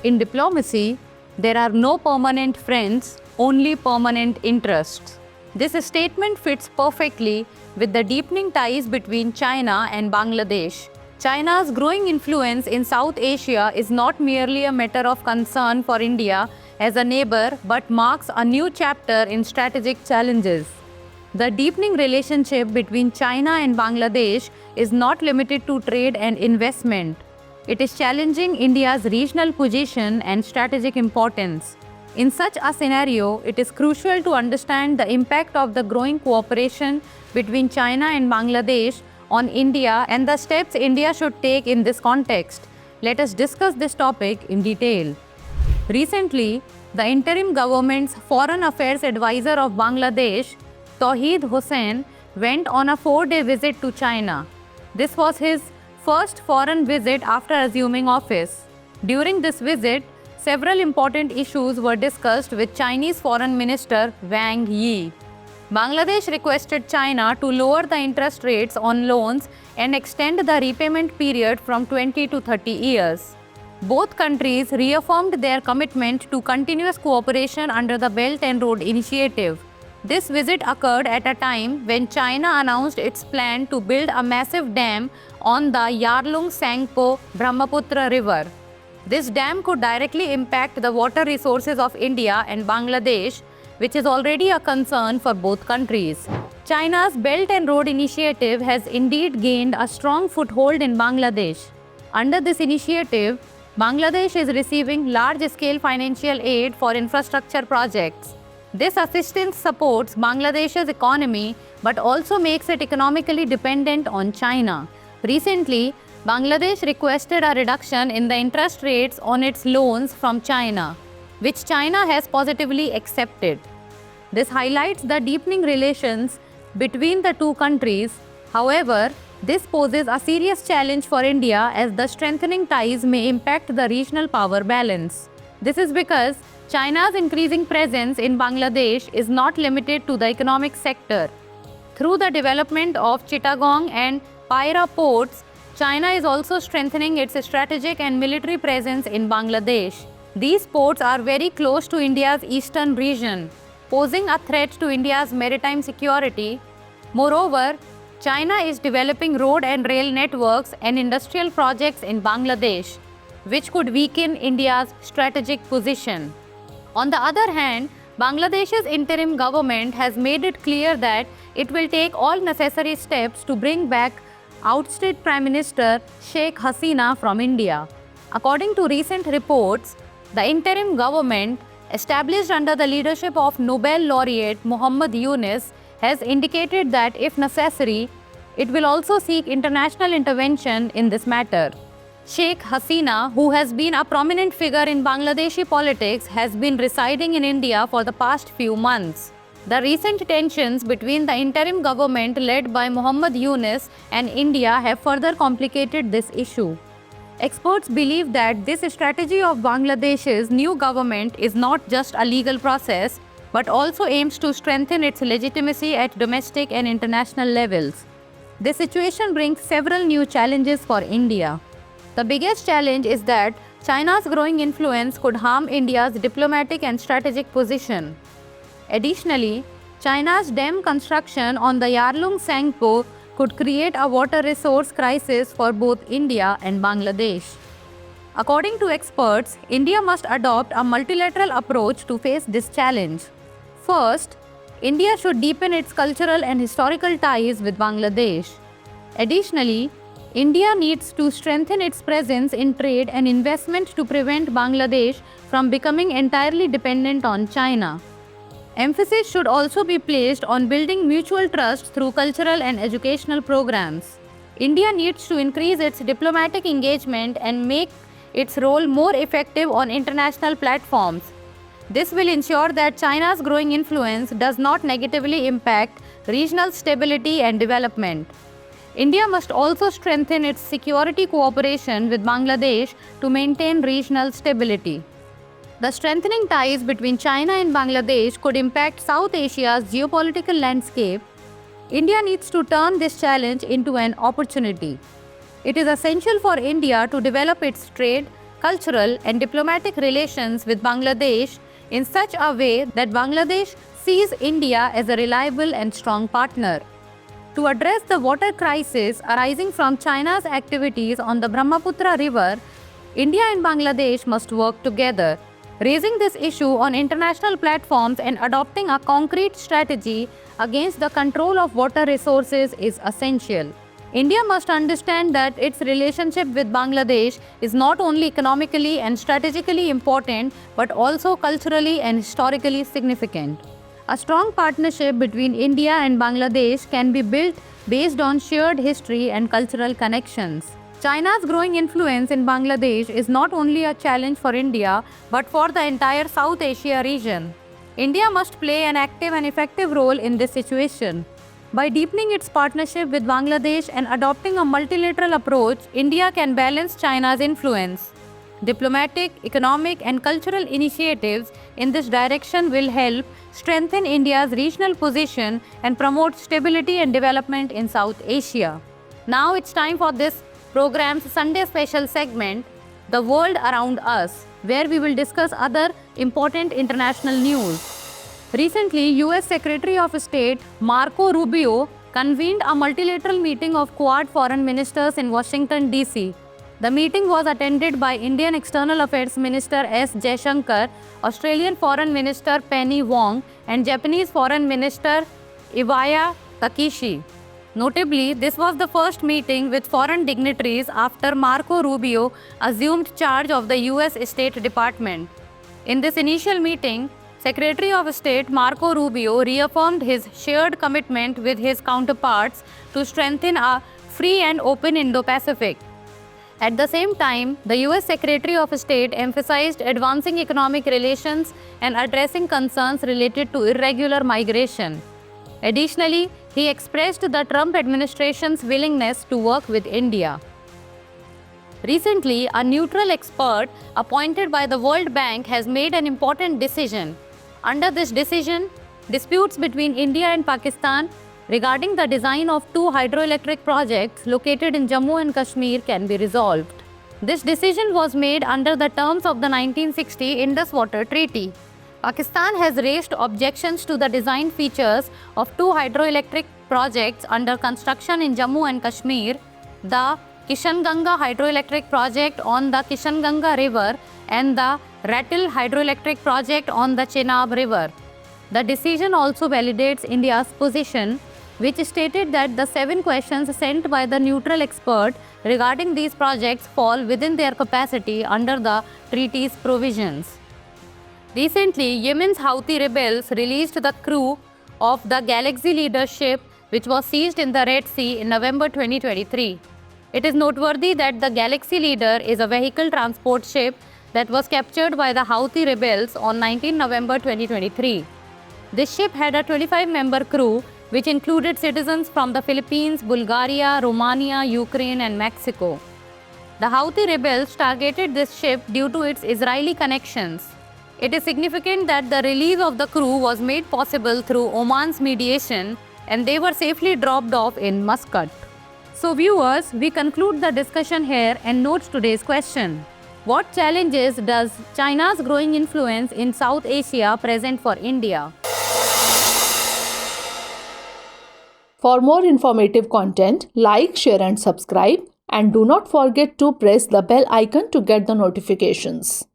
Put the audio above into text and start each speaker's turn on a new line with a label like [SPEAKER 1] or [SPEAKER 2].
[SPEAKER 1] In diplomacy, there are no permanent friends, only permanent interests. This statement fits perfectly with the deepening ties between China and Bangladesh. China's growing influence in South Asia is not merely a matter of concern for India as a neighbor, but marks a new chapter in strategic challenges. The deepening relationship between China and Bangladesh is not limited to trade and investment. It is challenging India's regional position and strategic importance. In such a scenario, it is crucial to understand the impact of the growing cooperation between China and Bangladesh on India and the steps India should take in this context. Let us discuss this topic in detail. Recently, the interim government's Foreign Affairs Advisor of Bangladesh, Tauheed Hossain, went on a 4-day visit to China. This was his first foreign visit after assuming office. During this visit, several important issues were discussed with Chinese Foreign Minister Wang Yi. Bangladesh requested China to lower the interest rates on loans and extend the repayment period from 20 to 30 years. Both countries reaffirmed their commitment to continuous cooperation under the Belt and Road Initiative. This visit occurred at a time when China announced its plan to build a massive dam on the Yarlung Tsangpo Brahmaputra River. This dam could directly impact the water resources of India and Bangladesh, which is already a concern for both countries. China's Belt and Road Initiative has indeed gained a strong foothold in Bangladesh. Under this initiative, Bangladesh is receiving large-scale financial aid for infrastructure projects. This assistance supports Bangladesh's economy but also makes it economically dependent on China. Recently, Bangladesh requested a reduction in the interest rates on its loans from China, which China has positively accepted. This highlights the deepening relations between the two countries. However, this poses a serious challenge for India as the strengthening ties may impact the regional power balance. This is because China's increasing presence in Bangladesh is not limited to the economic sector. Through the development of Chittagong and Paira ports, China is also strengthening its strategic and military presence in Bangladesh. These ports are very close to India's eastern region, posing a threat to India's maritime security. Moreover, China is developing road and rail networks and industrial projects in Bangladesh, which could weaken India's strategic position. On the other hand, Bangladesh's interim government has made it clear that it will take all necessary steps to bring back ousted Prime Minister Sheikh Hasina from India. According to recent reports, the interim government, established under the leadership of Nobel laureate Muhammad Yunus, has indicated that if necessary, it will also seek international intervention in this matter. Sheikh Hasina, who has been a prominent figure in Bangladeshi politics, has been residing in India for the past few months. The recent tensions between the interim government led by Muhammad Yunus and India have further complicated this issue. Experts believe that this strategy of Bangladesh's new government is not just a legal process, but also aims to strengthen its legitimacy at domestic and international levels. This situation brings several new challenges for India. The biggest challenge is that China's growing influence could harm India's diplomatic and strategic position. Additionally, China's dam construction on the Yarlung Tsangpo could create a water resource crisis for both India and Bangladesh. According to experts, India must adopt a multilateral approach to face this challenge. First, India should deepen its cultural and historical ties with Bangladesh. Additionally, India needs to strengthen its presence in trade and investment to prevent Bangladesh from becoming entirely dependent on China. Emphasis should also be placed on building mutual trust through cultural and educational programs. India needs to increase its diplomatic engagement and make its role more effective on international platforms. This will ensure that China's growing influence does not negatively impact regional stability and development. India must also strengthen its security cooperation with Bangladesh to maintain regional stability. The strengthening ties between China and Bangladesh could impact South Asia's geopolitical landscape. India needs to turn this challenge into an opportunity. It is essential for India to develop its trade, cultural, and diplomatic relations with Bangladesh in such a way that Bangladesh sees India as a reliable and strong partner. To address the water crisis arising from China's activities on the Brahmaputra River, India and Bangladesh must work together. Raising this issue on international platforms and adopting a concrete strategy against the control of water resources is essential. India must understand that its relationship with Bangladesh is not only economically and strategically important but also culturally and historically significant. A strong partnership between India and Bangladesh can be built based on shared history and cultural connections. China's growing influence in Bangladesh is not only a challenge for India but for the entire South Asia region. India must play an active and effective role in this situation. By deepening its partnership with Bangladesh and adopting a multilateral approach, India can balance China's influence. Diplomatic, economic, and cultural initiatives in this direction will help strengthen India's regional position and promote stability and development in South Asia. Now it's time for this program's Sunday special segment, The World Around Us, where we will discuss other important international news. Recently, US Secretary of State Marco Rubio convened a multilateral meeting of Quad foreign ministers in Washington, D.C. The meeting was attended by Indian External Affairs Minister S. Jaishankar, Australian Foreign Minister Penny Wong, and Japanese Foreign Minister Iwaya Takeshi. Notably, this was the first meeting with foreign dignitaries after Marco Rubio assumed charge of the US State Department. In this initial meeting, Secretary of State Marco Rubio reaffirmed his shared commitment with his counterparts to strengthen a free and open Indo-Pacific. At the same time, the US Secretary of State emphasized advancing economic relations and addressing concerns related to irregular migration. Additionally, he expressed the Trump administration's willingness to work with India. Recently, a neutral expert appointed by the World Bank has made an important decision. Under this decision, disputes between India and Pakistan regarding the design of two hydroelectric projects located in Jammu and Kashmir can be resolved. This decision was made under the terms of the 1960 Indus Water Treaty. Pakistan has raised objections to the design features of two hydroelectric projects under construction in Jammu and Kashmir, the Kishanganga Hydroelectric Project on the Kishanganga River and the Ratil Hydroelectric Project on the Chenab River. The decision also validates India's position, which stated that the 7 questions sent by the neutral expert regarding these projects fall within their capacity under the treaty's provisions. Recently, Yemen's Houthi rebels released the crew of the Galaxy Leader ship, which was seized in the Red Sea in November 2023. It is noteworthy that the Galaxy Leader is a vehicle transport ship that was captured by the Houthi rebels on 19 November 2023. This ship had a 25-member crew, which included citizens from the Philippines, Bulgaria, Romania, Ukraine, and Mexico. The Houthi rebels targeted this ship due to its Israeli connections. It is significant that the release of the crew was made possible through Oman's mediation, and they were safely dropped off in Muscat. So viewers, we conclude the discussion here and note today's question. What challenges does China's growing influence in South Asia present for India?
[SPEAKER 2] For more informative content, like, share and subscribe, and do not forget to press the bell icon to get the notifications.